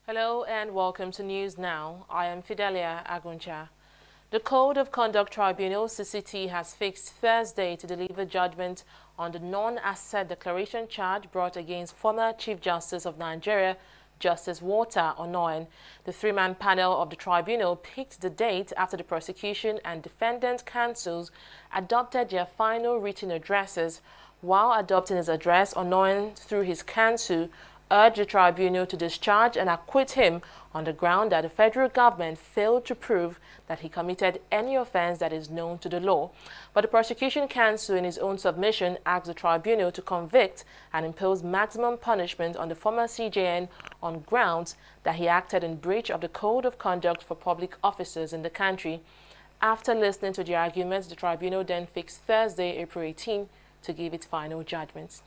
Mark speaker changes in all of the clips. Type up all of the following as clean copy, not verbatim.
Speaker 1: Hello and welcome to News Now. I am Fidelia Aguncha. The Code of Conduct Tribunal (CCT) has fixed Thursday to deliver judgment on the non-asset declaration charge brought against former Chief Justice of Nigeria, Justice Walter Onoen. The three-man panel of the tribunal picked the date after the prosecution and defendant counsels adopted their final written addresses. While adopting his address, Onoen, through his counsel, urged the tribunal to discharge and acquit him on the ground that the federal government failed to prove that he committed any offense that is known to the law. But the prosecution counsel, in his own submission, asked the tribunal to convict and impose maximum punishment on the former CJN on grounds that he acted in breach of the Code of Conduct for public officers in the country. After listening to the arguments, the tribunal then fixed Thursday, April 18, to give its final judgment.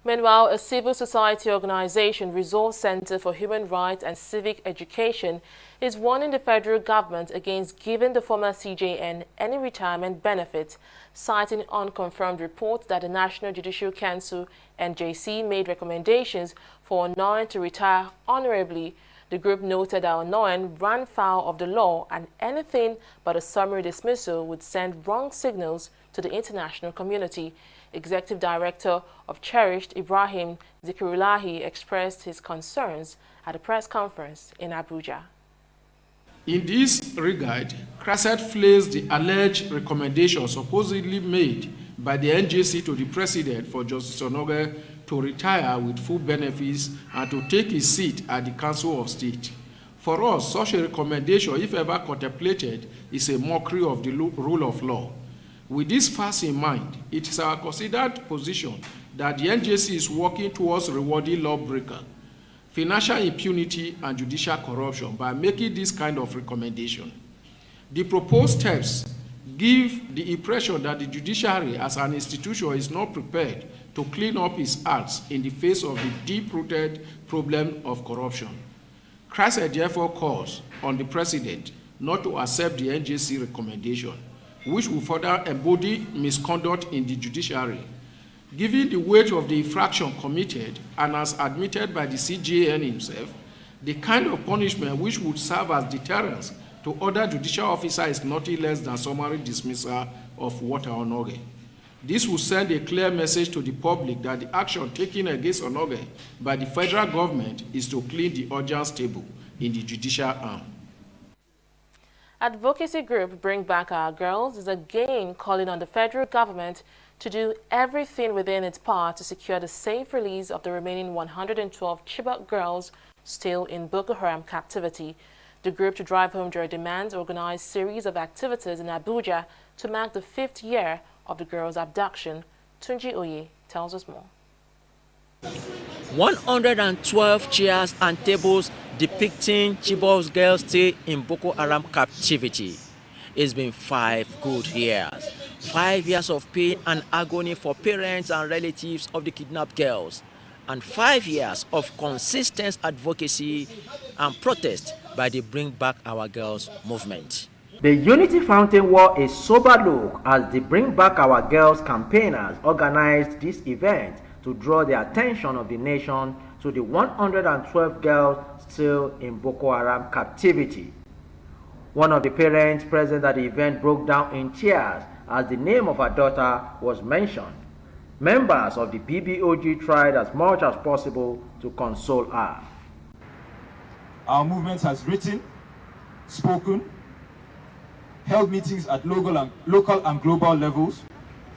Speaker 1: Meanwhile, a civil society organization, Resource Center for Human Rights and Civic Education, is warning the federal government against giving the former CJN any retirement benefits, citing unconfirmed reports that the National Judicial Council, NJC, made recommendations for Onoen to retire honorably. The group noted that Onoen ran foul of the law and anything but a summary dismissal would send wrong signals to the international community. Executive Director of Cherished, Ibrahim Zikirullahi, expressed his concerns at a press conference in Abuja.
Speaker 2: In this regard, CRASET flails the alleged recommendation supposedly made by the NJC to the President for Justice Onoen to retire with full benefits and to take his seat at the Council of State. For us, such a recommendation, if ever contemplated, is a mockery of the rule of law. With this fact in mind, it is our considered position that the NJC is working towards rewarding lawbreakers, financial impunity, and judicial corruption by making this kind of recommendation. The proposed steps give the impression that the judiciary as an institution is not prepared to clean up its acts in the face of the deep-rooted problem of corruption. CRASET therefore calls on the President not to accept the NJC recommendation, which will further embody misconduct in the judiciary. Given the weight of the infraction committed and as admitted by the CJN himself, the kind of punishment which would serve as deterrence to other judicial officers is nothing less than summary dismissal of Walter Onoen. This will send a clear message to the public that the action taken against Onoen by the federal government is to clean the audience table in the judicial arm.
Speaker 1: Advocacy group Bring Back Our Girls is again calling on the federal government to do everything within its power to secure the safe release of the remaining 112 Chibok girls still in Boko Haram captivity. The group, to drive home their demands, organized a series of activities in Abuja to mark the 5th year of the girls' abduction. Tunji Oye tells us more.
Speaker 3: 112 chairs and tables depicting Chibok girls still in Boko Haram captivity. It's been 5 good years. 5 years of pain and agony for parents and relatives of the kidnapped girls. And 5 years of consistent advocacy and protest by the Bring Back Our Girls movement.
Speaker 4: The Unity Fountain wore a sober look as the Bring Back Our Girls campaigners organized this event to draw the attention of the nation to the 112 girls still in Boko Haram captivity. One of the parents present at the event broke down in tears as the name of her daughter was mentioned. Members of the BBOG tried as much as possible to console her.
Speaker 5: Our movement has written, spoken, held meetings at local and global levels,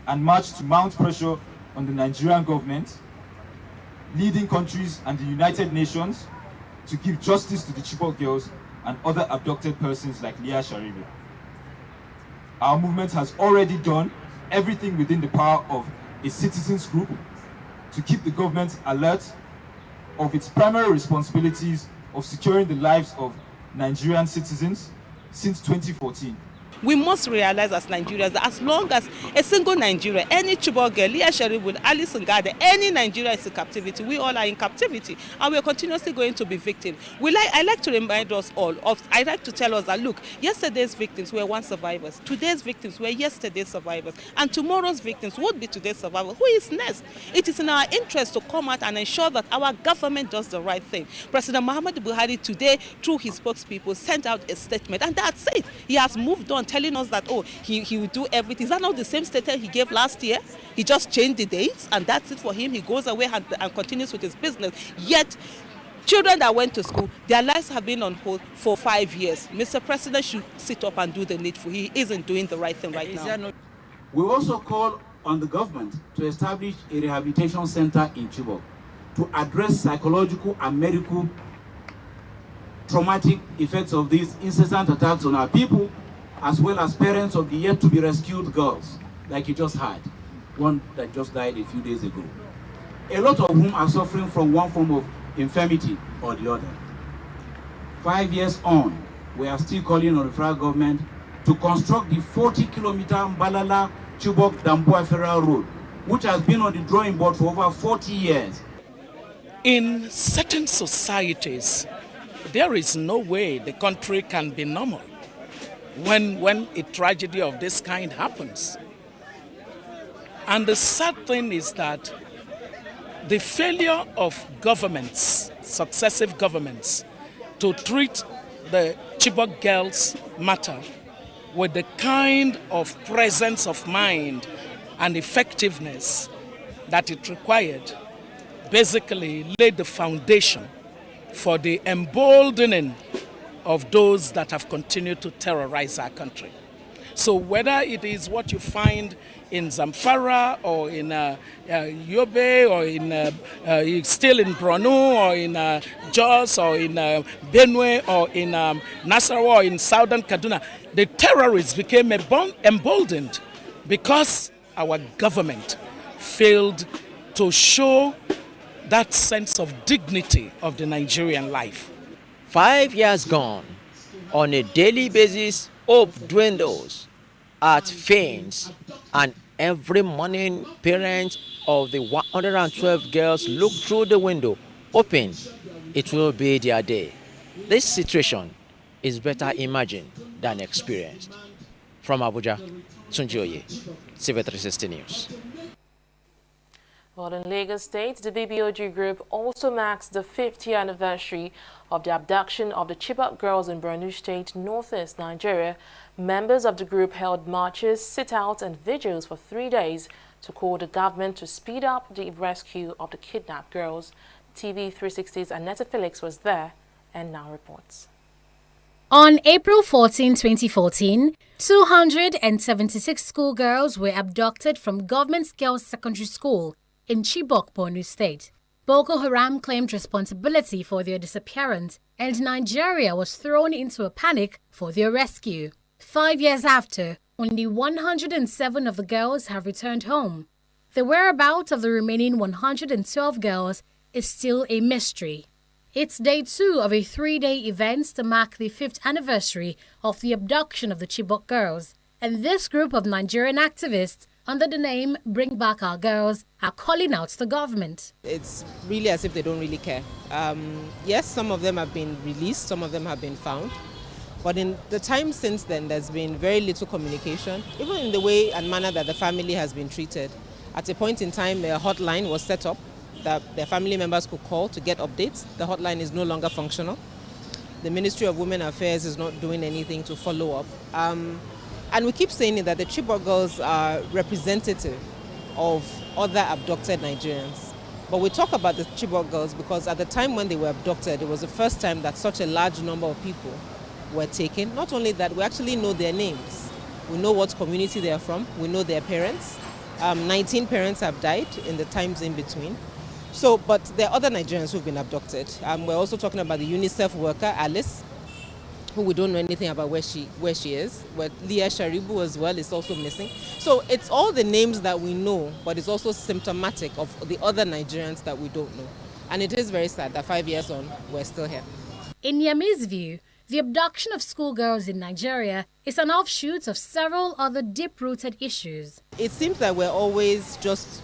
Speaker 5: and marched to mount pressure on the Nigerian government, leading countries, and the United Nations to give justice to the Chibok girls and other abducted persons like Leah Sharibe. Our movement has already done everything within the power of a citizens group to keep the government alert of its primary responsibilities of securing the lives of Nigerian citizens since 2014.
Speaker 6: We must realize as Nigerians that as long as a single Nigeria, any Chibok girl, Leah Sheribu, Alice Ngade, any Nigeria is in captivity, we all are in captivity, and we are continuously going to be victims. I like to remind us all I like to tell us that, look, yesterday's victims were once survivors, today's victims were yesterday's survivors, and tomorrow's victims would be today's survivors. Who is next? It is in our interest to come out and ensure that our government does the right thing. President Muhammadu Buhari today, through his spokespeople, sent out a statement, and that's it. He has moved on, telling us that, oh, he will do everything. Is that not the same statement he gave last year? He just changed the dates, and that's it for him. He goes away and continues with his business. Yet, children that went to school, their lives have been on hold for 5 years. Mr. President should sit up and do the needful. He isn't doing the right thing right now.
Speaker 7: We also call on the government to establish a rehabilitation center in Chibok to address psychological and medical traumatic effects of these incessant attacks on our people, as well as parents of the yet-to-be-rescued girls, like you just had, one that just died a few days ago, a lot of whom are suffering from one form of infirmity or the other. 5 years on, we are still calling on the federal government to construct the 40-kilometer Mbalala-Chibok-Damboa Federal Road, which has been on the drawing board for over 40 years.
Speaker 8: In certain societies, there is no way the country can be normal when a tragedy of this kind happens. And the sad thing is that the failure of governments, successive governments, to treat the Chibok girls matter with the kind of presence of mind and effectiveness that it required, basically laid the foundation for the emboldening of those that have continued to terrorize our country. So whether it is what you find in Zamfara or in Yobe or in still in Borno or in Jos or in Benue or in Nasarawa or in southern Kaduna, the terrorists became emboldened because our government failed to show that sense of dignity of the Nigerian life.
Speaker 3: 5 years gone, on a daily basis, hope dwindles, heart faints, and every morning parents of the 112 girls look through the window, hoping it will be their day. This situation is better imagined than experienced. From Abuja, Tunji Oye, TV360 News.
Speaker 1: Well, in Lagos State, the BBOG group also marks the 50th anniversary of the abduction of the Chibok girls in Borno State, northeast Nigeria. Members of the group held marches, sit-outs and vigils for 3 days to call the government to speed up the rescue of the kidnapped girls. TV360's Annette Felix was there and now reports.
Speaker 9: On April 14, 2014, 276 schoolgirls were abducted from Government Girls Secondary School in Chibok, Borno State. Boko Haram claimed responsibility for their disappearance, and Nigeria was thrown into a panic for their rescue. 5 years after, only 107 of the girls have returned home. The whereabouts of the remaining 112 girls is still a mystery. It's day 2 of a 3-day event to mark the 5th anniversary of the abduction of the Chibok girls, and this group of Nigerian activists under the name Bring Back Our Girls are calling out the government.
Speaker 10: It's really as if they don't really care. Yes, some of them have been released, some of them have been found. But in the time since then, there's been very little communication, even in the way and manner that the family has been treated. At a point in time, a hotline was set up that their family members could call to get updates. The hotline is no longer functional. The Ministry of Women Affairs is not doing anything to follow up. And we keep saying that the Chibok girls are representative of other abducted Nigerians. But we talk about the Chibok girls because at the time when they were abducted, it was the first time that such a large number of people were taken. Not only that, we actually know their names. We know what community they are from. We know their parents. 19 parents have died in the times in between. So, but there are other Nigerians who've been abducted. We're also talking about the UNICEF worker, Alice, who we don't know anything about where she is. But Leah Sharibu as well is also missing. So it's all the names that we know, but it's also symptomatic of the other Nigerians that we don't know. And it is very sad that 5 years on, we're still here.
Speaker 9: In Yami's view, the abduction of schoolgirls in Nigeria is an offshoot of several other deep-rooted issues.
Speaker 10: It seems that we're always just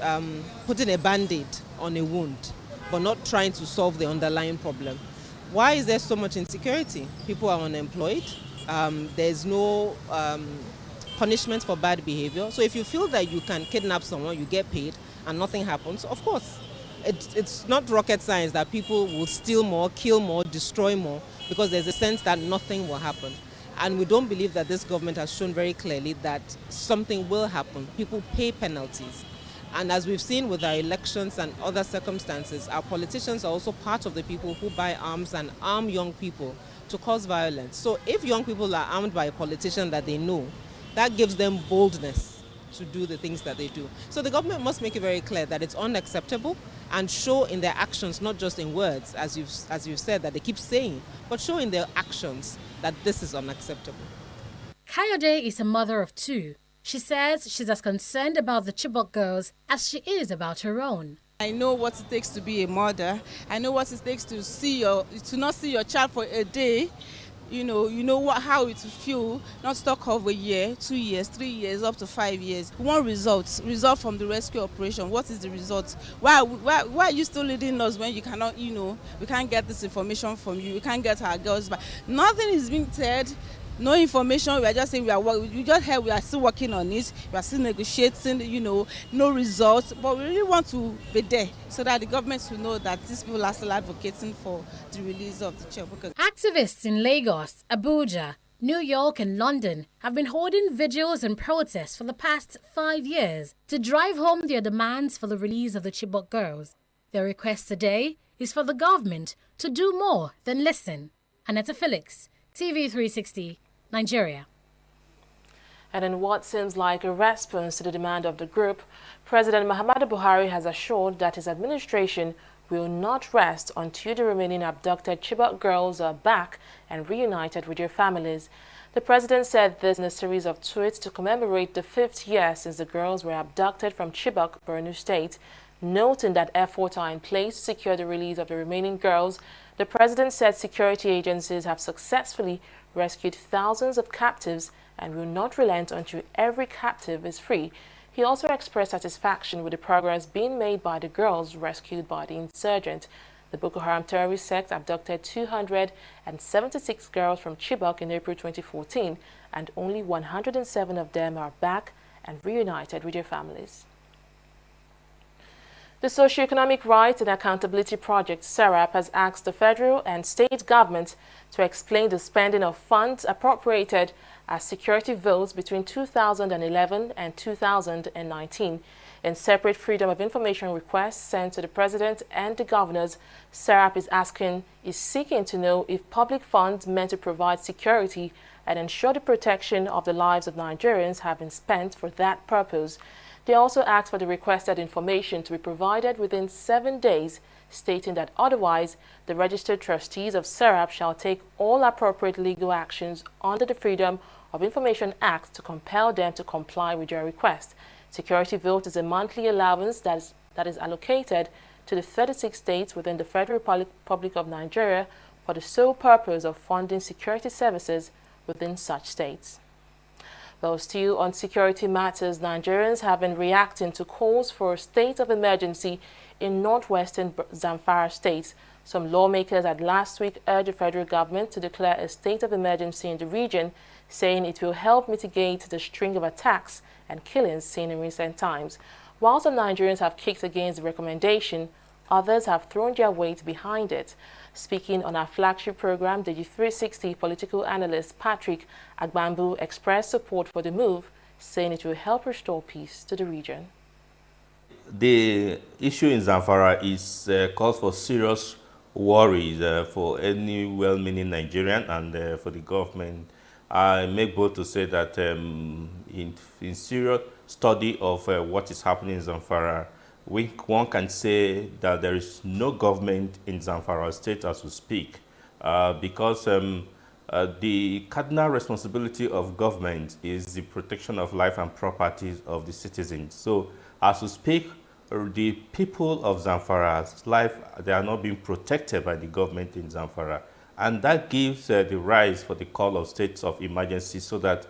Speaker 10: putting a band-aid on a wound, but not trying to solve the underlying problem. Why is there so much insecurity? People are unemployed. There's no punishment for bad behavior. So if you feel that you can kidnap someone, you get paid, and nothing happens, of course. It's not rocket science that people will steal more, kill more, destroy more, because there's a sense that nothing will happen. And we don't believe that this government has shown very clearly that something will happen. People pay penalties. And as we've seen with our elections and other circumstances, our politicians are also part of the people who buy arms and arm young people to cause violence. So if young people are armed by a politician that they know, that gives them boldness to do the things that they do. So the government must make it very clear that it's unacceptable and show in their actions, not just in words, as you've said, that they keep saying, but show in their actions that this is unacceptable.
Speaker 9: Kayode is a mother of two. She says she's as concerned about the Chibok girls as she is about her own.
Speaker 11: I know what it takes to be a mother. I know what it takes to not see your child for a day. You know how it will feel, not stuck of a year, 2 years, 3 years, up to 5 years. We want result from the rescue operation. What is the result? Why are you still leading us when you cannot, we can't get this information from you, we can't get our girls back. Nothing is being said. No information. We are just saying we are still working on it. We are still negotiating. No results. But we really want to be there so that the government will know that these people are still advocating for the release of the Chibok.
Speaker 9: Activists in Lagos, Abuja, New York, and London have been holding vigils and protests for the past 5 years to drive home their demands for the release of the Chibok girls. Their request today is for the government to do more than listen. Annetta Felix, TV360. Nigeria.
Speaker 1: And in what seems like a response to the demand of the group, President Muhammadu Buhari has assured that his administration will not rest until the remaining abducted Chibok girls are back and reunited with their families. The president said this in a series of tweets to commemorate the 5th year since the girls were abducted from Chibok, Borno State. Noting that efforts are in place to secure the release of the remaining girls, the president said security agencies have successfully rescued thousands of captives and will not relent until every captive is free. He also expressed satisfaction with the progress being made by the girls rescued by the insurgent. The Boko Haram terrorist sect abducted 276 girls from Chibok in April 2014, and only 107 of them are back and reunited with their families. The Socioeconomic Rights and Accountability Project, SERAP, has asked the federal and state governments to explain the spending of funds appropriated as security votes between 2011 and 2019. In separate Freedom of Information requests sent to the President and the governors, SERAP is seeking to know if public funds meant to provide security and ensure the protection of the lives of Nigerians have been spent for that purpose. They also asked for the requested information to be provided within 7 days, stating that otherwise, the registered trustees of SERAP shall take all appropriate legal actions under the Freedom of Information Act to compel them to comply with their request. Security vote is a monthly allowance that is allocated to the 36 states within the Federal Republic of Nigeria for the sole purpose of funding security services within such states. Though still on security matters, Nigerians have been reacting to calls for a state of emergency in northwestern Zamfara state. Some lawmakers had last week urged the federal government to declare a state of emergency in the region, saying it will help mitigate the string of attacks and killings seen in recent times. While some Nigerians have kicked against the recommendation, others have thrown their weight behind it. Speaking on our flagship program, TV360 political analyst Patrick Agbambu expressed support for the move, saying it will help restore peace to the region.
Speaker 12: The issue in Zamfara is calls for serious worries for any well-meaning Nigerian and for the government. I make bold to say that in serious study of what is happening in Zamfara, one can say that there is no government in Zamfara state as we speak, because the cardinal responsibility of government is the protection of life and property of the citizens. So as we speak, the people of Zamfara's life, they are not being protected by the government in Zamfara. And that gives the rise for the call of states of emergency so that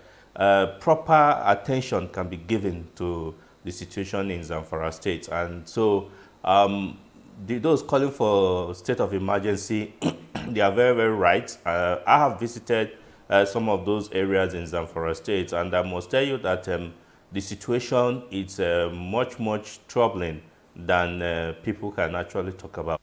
Speaker 12: proper attention can be given to the situation in Zamfara state. And so those calling for state of emergency, they are very, very right. I have visited some of those areas in Zamfara state, and I must tell you that the situation is much, much troubling than people can actually talk about.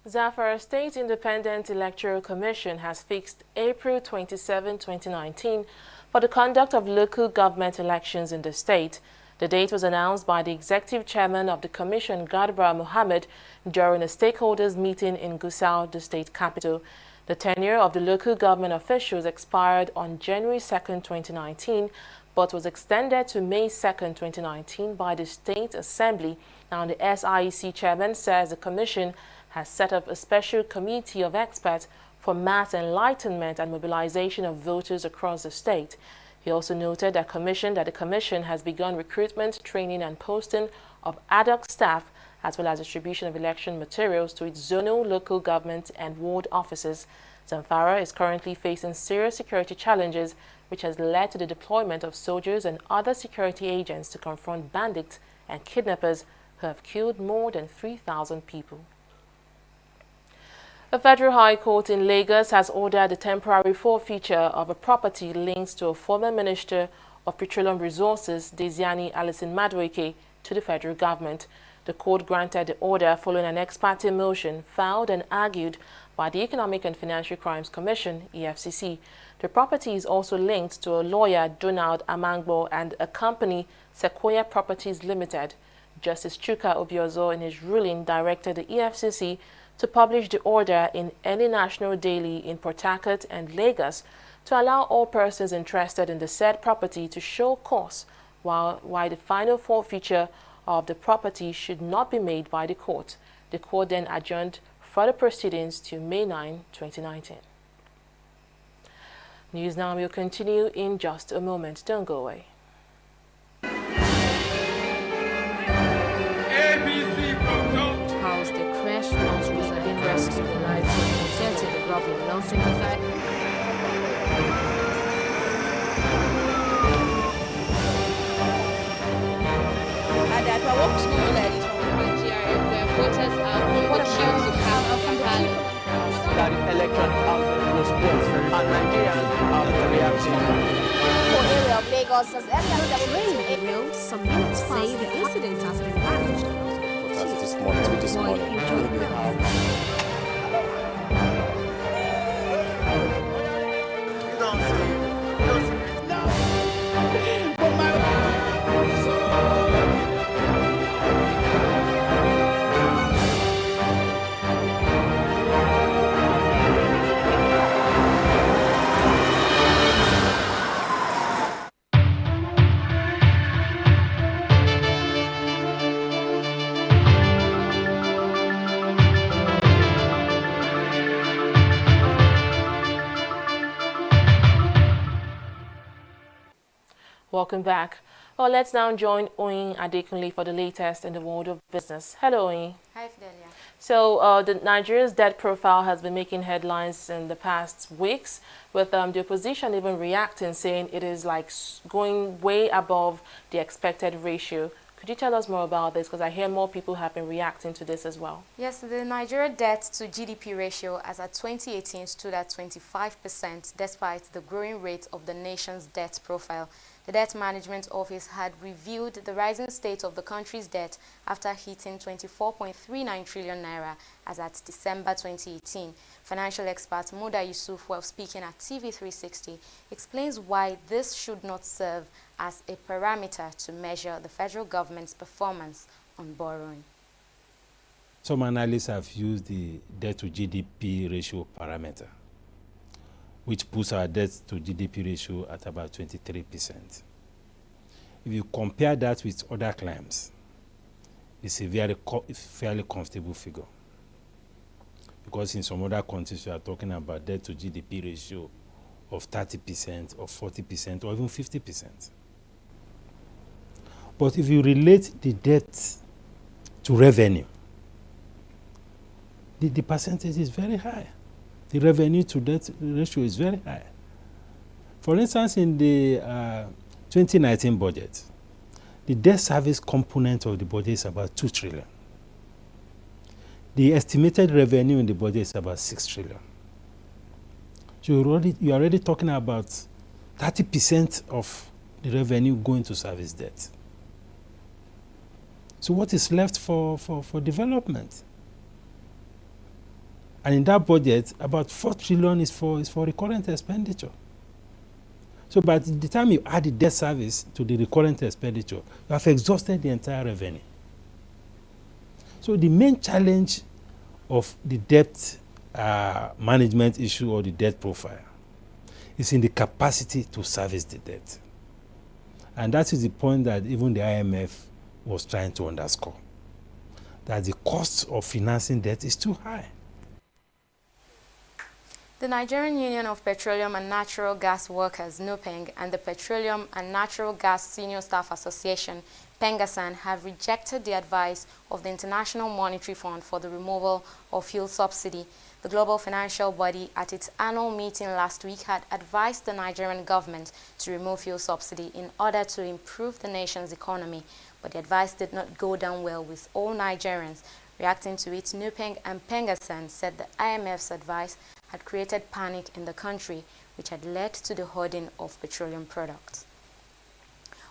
Speaker 1: Zamfara State Independent Electoral Commission has fixed April 27, 2019 for the conduct of local government elections in the state. The date was announced by the executive chairman of the commission, Gadbra Mohammed, during a stakeholders meeting in Gusau, the state capital. The tenure of the local government officials expired on January 2, 2019, but was extended to May 2, 2019 by the State Assembly. Now, the SIEC chairman says the commission has set up a special committee of experts for mass enlightenment and mobilization of voters across the state. He also noted that the commission has begun recruitment, training and posting of ad hoc staff as well as distribution of election materials to its zonal, local government and ward offices. Zamfara is currently facing serious security challenges, which has led to the deployment of soldiers and other security agents to confront bandits and kidnappers who have killed more than 3,000 people. The Federal High Court in Lagos has ordered the temporary forfeiture of a property linked to a former Minister of Petroleum Resources, Desiani Alison Madueke, to the federal government. The court granted the order following an ex parte motion filed and argued by the Economic and Financial Crimes Commission, EFCC. The property is also linked to a lawyer, Donald Amangbo, and a company, Sequoia Properties Limited. Justice Chuka Obiozo, in his ruling, directed the EFCC to publish the order in any national daily in Port Harcourt and Lagos to allow all persons interested in the said property to show cause, while the final forfeiture of the property should not be made by the court. The court then adjourned further proceedings to May 9, 2019. News now will continue in just a moment. Don't go away.
Speaker 13: House the crash launchers have been rescued alive from protecting the government not simplified.
Speaker 14: And that our work is not more like this from Nigeria, where voters are on the queue to have a ballot.
Speaker 3: That electronic response and Nigerians are reacting.
Speaker 15: Area of Lagos as early as 7
Speaker 13: Will some minutes say the incident has been managed.
Speaker 16: This morning.
Speaker 1: Welcome back. Well, let's now join Oyin Adekunle for the latest in the world of business. Hello, Oyin.
Speaker 17: Hi, Fidelia.
Speaker 1: So, the Nigeria's debt profile has been making headlines in the past weeks, with the opposition even reacting, saying it is like going way above the expected ratio. Could you tell us more about this? Because I hear more people have been reacting to this as well.
Speaker 17: Yes, the Nigeria debt to GDP ratio as at 2018 stood at 25%, despite the growing rate of the nation's debt profile. The Debt Management Office had reviewed the rising state of the country's debt after hitting 24.39 trillion naira as at December 2018. Financial expert Muda Yusuf, while speaking at TV360, explains why this should not serve as a parameter to measure the federal government's performance on borrowing.
Speaker 18: Some analysts have used the debt to GDP ratio parameter, which puts our debt to GDP ratio at about 23%. If you compare that with other claims, it's a fairly comfortable figure. Because in some other countries, we are talking about debt to GDP ratio of 30% or 40% or even 50%. But if you relate the debt to revenue, the percentage is very high. The revenue to debt ratio is very high. For instance, in the 2019 budget, the debt service component of the budget is about 2 trillion. The estimated revenue in the budget is about 6 trillion. So you're already talking about 30% of the revenue going to service debt. So what is left for development? And in that budget, about 4 trillion is for recurrent expenditure. So by the time you add the debt service to the recurrent expenditure, you have exhausted the entire revenue. So the main challenge of the debt management issue or the debt profile is in the capacity to service the debt. And that is the point that even the IMF was trying to underscore, that the cost of financing debt is too high.
Speaker 17: The Nigerian Union of Petroleum and Natural Gas Workers, NUPENG, and the Petroleum and Natural Gas Senior Staff Association, PENGASAN, have rejected the advice of the International Monetary Fund for the removal of fuel subsidy. The global financial body, at its annual meeting last week, had advised the Nigerian government to remove fuel subsidy in order to improve the nation's economy, but the advice did not go down well with all Nigerians. Reacting to it, NUPENG and PENGASAN said the IMF's advice had created panic in the country, which had led to the hoarding of petroleum products.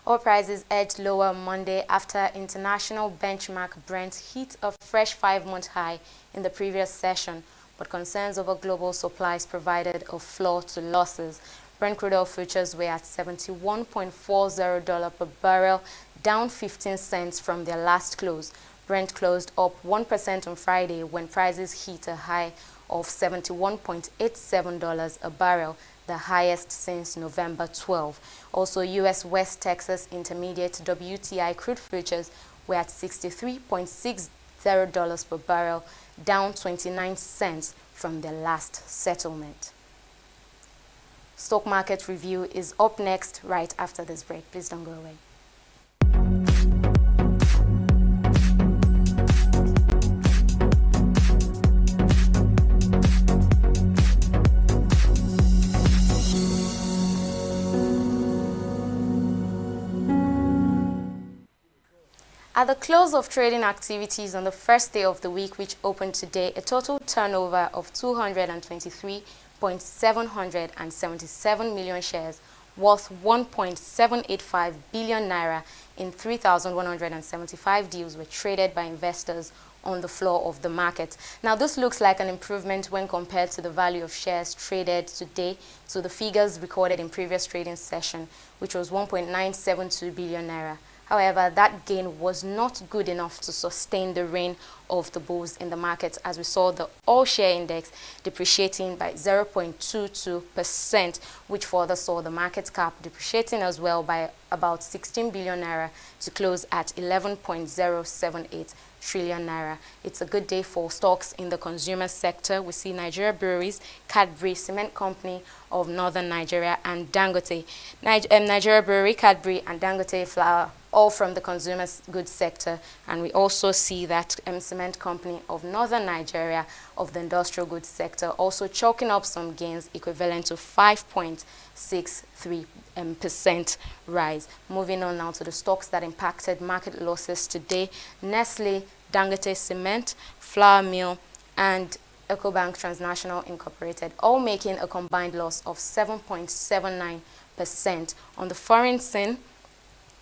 Speaker 17: Oil prices edged lower Monday after international benchmark Brent hit a fresh 5-month high in the previous session, but concerns over global supplies provided a floor to losses. Brent crude oil futures were at $71.40 per barrel, down 15 cents from their last close. Brent closed up 1% on Friday when prices hit a high of $71.87 a barrel, the highest since November 12. Also, U.S. West Texas Intermediate WTI crude futures were at $63.60 per barrel, down 29 cents from their last settlement. Stock market review is up next right after this break. Please don't go away. At the close of trading activities on the first day of the week, which opened today, a total turnover of 223.777 million shares worth 1.785 billion naira in 3,175 deals were traded by investors on the floor of the market. Now, this looks like an improvement when compared to the value of shares traded today to the figures recorded in previous trading session, which was 1.972 billion naira. However, that gain was not good enough to sustain the reign of the bulls in the market, as we saw the all-share index depreciating by 0.22%, which further saw the market cap depreciating as well by about 16 billion naira to close at 11.078 trillion naira. It's a good day for stocks in the consumer sector. We see Nigeria Breweries, Cadbury Cement Company of Northern Nigeria, and Dangote. Nigeria Brewery, Cadbury, and Dangote Flour, all from the consumer goods sector. And we also see that Cement Company of Northern Nigeria of the industrial goods sector also chalking up some gains equivalent to 5.63% rise. Moving on now to the stocks that impacted market losses today. Nestle, Dangote Cement, Flour Mill, and Ecobank Transnational Incorporated, all making a combined loss of 7.79%. On the foreign scene,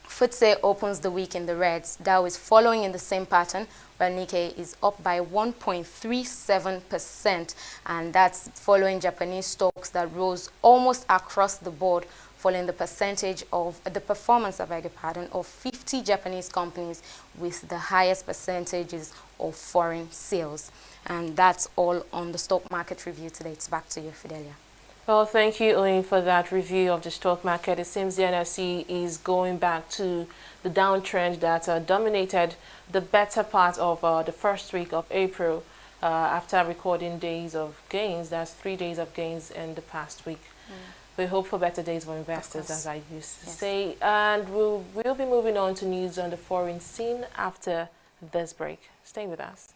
Speaker 17: FTSE opens the week in the reds. Dow is following in the same pattern, while Nikkei is up by 1.37%, and that's following Japanese stocks that rose almost across the board, following the performance of 50 Japanese companies with the highest percentages of foreign sales. And that's all on the stock market review today. It's back to you, Fidelia.
Speaker 1: Well, thank you, Oyin, for that review of the stock market. It seems the NSE is going back to the downtrend that dominated the better part of the first week of April after recording days of gains. That's 3 days of gains in the past week. We hope for better days for investors, as I used to say. And we'll be moving on to news on the foreign scene after this break. Stay with us.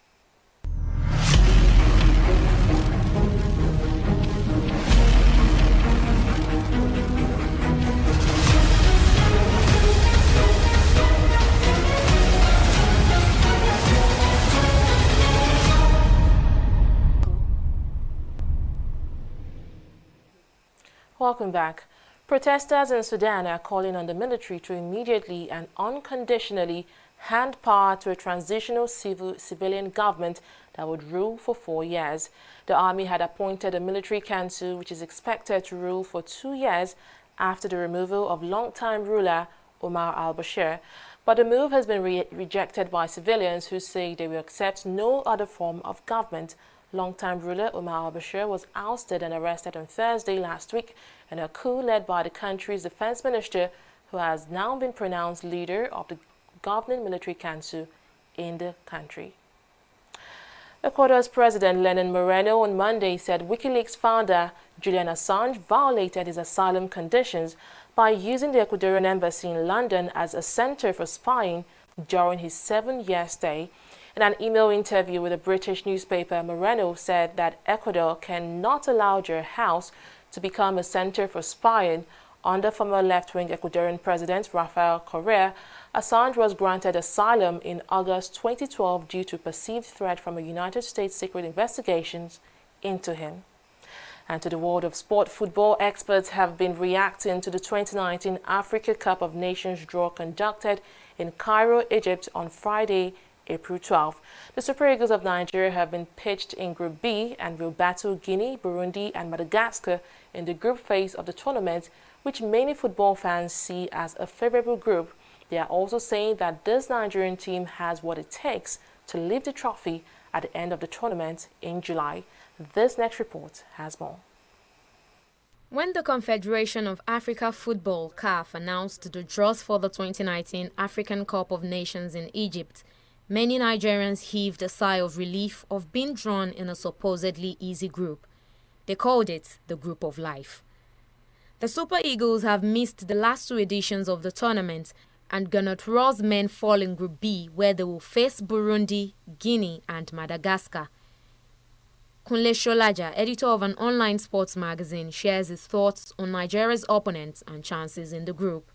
Speaker 1: Welcome back. Protesters in Sudan are calling on the military to immediately and unconditionally hand power to a transitional civilian government that would rule for 4 years. The army had appointed a military council which is expected to rule for 2 years after the removal of longtime ruler Omar al-Bashir. But the move has been rejected by civilians who say they will accept no other form of government. Longtime ruler Omar al-Bashir was ousted and arrested on Thursday last week in a coup led by the country's defense minister, who has now been pronounced leader of the governing military council in the country. Ecuador's President Lenin Moreno on Monday said WikiLeaks founder Julian Assange violated his asylum conditions by using the Ecuadorian embassy in London as a center for spying during his 7-year stay. In an email interview with a British newspaper, Moreno said that Ecuador cannot allow your house to become a center for spying. Under former left-wing Ecuadorian President Rafael Correa, Assange was granted asylum in August 2012 due to perceived threat from a United States secret investigations into him. And to the world of sport, football experts have been reacting to the 2019 Africa Cup of Nations draw conducted in Cairo, Egypt on Friday, April 12. The Super Eagles of Nigeria have been pitched in Group B and will battle Guinea, Burundi and Madagascar in the group phase of the tournament, which many football fans see as a favorable group. They are also saying that this Nigerian team has what it takes to lift the trophy at the end of the tournament in July. This next report has more.
Speaker 19: When the Confederation of Africa Football, CAF, announced the draws for the 2019 African Cup of Nations in Egypt, many Nigerians heaved a sigh of relief of being drawn in a supposedly easy group. They called it the Group of Life. The Super Eagles have missed the last 2 editions of the tournament, and Gernot Rohr's men fall in Group B, where they will face Burundi, Guinea and Madagascar. Kunle Sholaja, editor of an online sports magazine, shares his thoughts on Nigeria's opponents and chances in the group.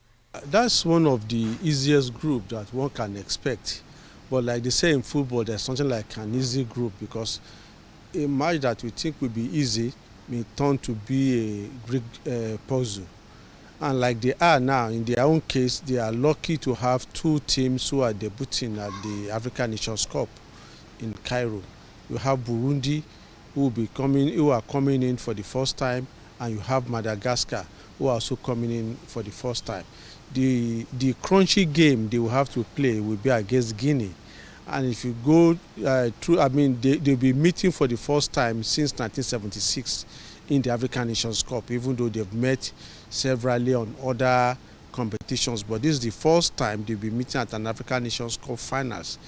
Speaker 20: That's one of the easiest groups that one can expect. But like they say in football, there's something like an easy group, because a match that we think will be easy may turn to be a Greek puzzle. And like they are now, in their own case, they are lucky to have 2 teams who are debuting at the African Nations Cup in Cairo. You have Burundi, who are coming in for the first time, and you have Madagascar, who are also coming in for the first time. The crunchy game they will have to play will be against Guinea. And if you go through, they'll be meeting for the first time since 1976 in the African Nations Cup, even though they've met severally on other competitions. But this is the first time they'll be meeting at an African Nations Cup finals.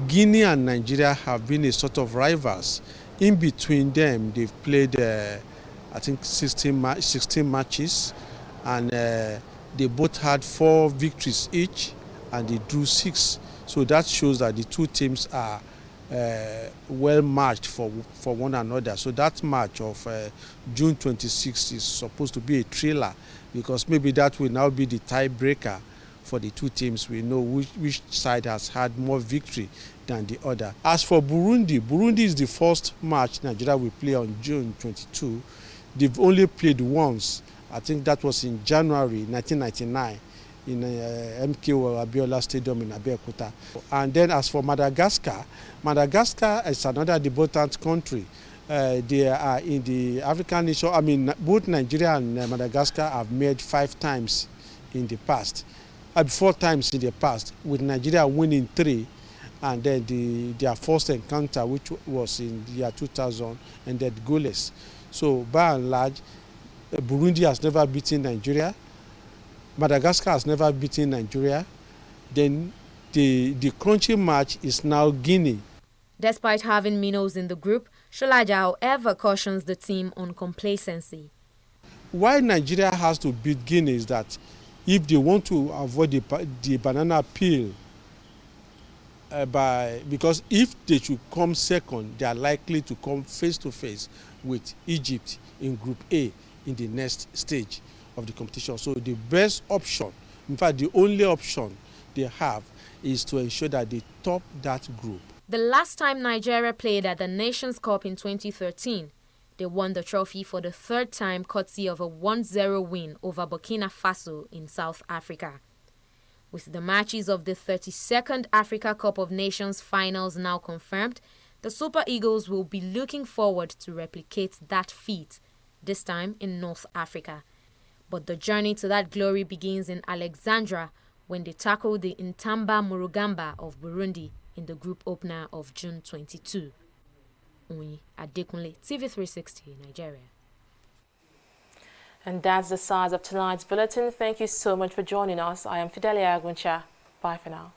Speaker 20: Guinea and Nigeria have been a sort of rivals. In between them, they've played, I think, 16 matches, and they both had 4 victories each, and they drew 6. So that shows that the 2 teams are well matched for one another. So that match of June 26 is supposed to be a thriller, because maybe that will now be the tiebreaker for the 2 teams. We know which side has had more victory than the other. As for Burundi, Burundi is the first match Nigeria will play on June 22. They've only played once. I think that was in January 1999 in MKO Abiola Stadium in Abeokuta. And then as for Madagascar, Madagascar is another debutant country. They are in the African nation. Both Nigeria and Madagascar have met 5 times in the past, 4 times in the past, with Nigeria winning 3. And then their first encounter, which was in the year 2000, ended goalless. So by and large, Burundi has never beaten Nigeria. Madagascar has never beaten Nigeria. Then the crunchy match is now Guinea.
Speaker 19: Despite having minnows in the group, Sholaja, however, cautions the team on complacency.
Speaker 20: Why Nigeria has to beat Guinea is that if they want to avoid the banana peel, because if they should come second, they are likely to come face to face with Egypt in Group A in the next stage of the competition. So the best option, in fact the only option they have, is to ensure that they top that group.
Speaker 19: The last time Nigeria played at the Nations Cup in 2013, they won the trophy for the third time courtesy of a 1-0 win over Burkina Faso in South Africa. With the matches of the 32nd Africa Cup of Nations finals now confirmed, the Super Eagles will be looking forward to replicate that feat, this time in North Africa. But the journey to that glory begins in Alexandria when they tackle the Intamba Murugamba of Burundi in the group opener of June 22. Onyi Adekunle, TV360, Nigeria.
Speaker 1: And that's the size of tonight's bulletin. Thank you so much for joining us. I am Fidelia Aguncha. Bye for now.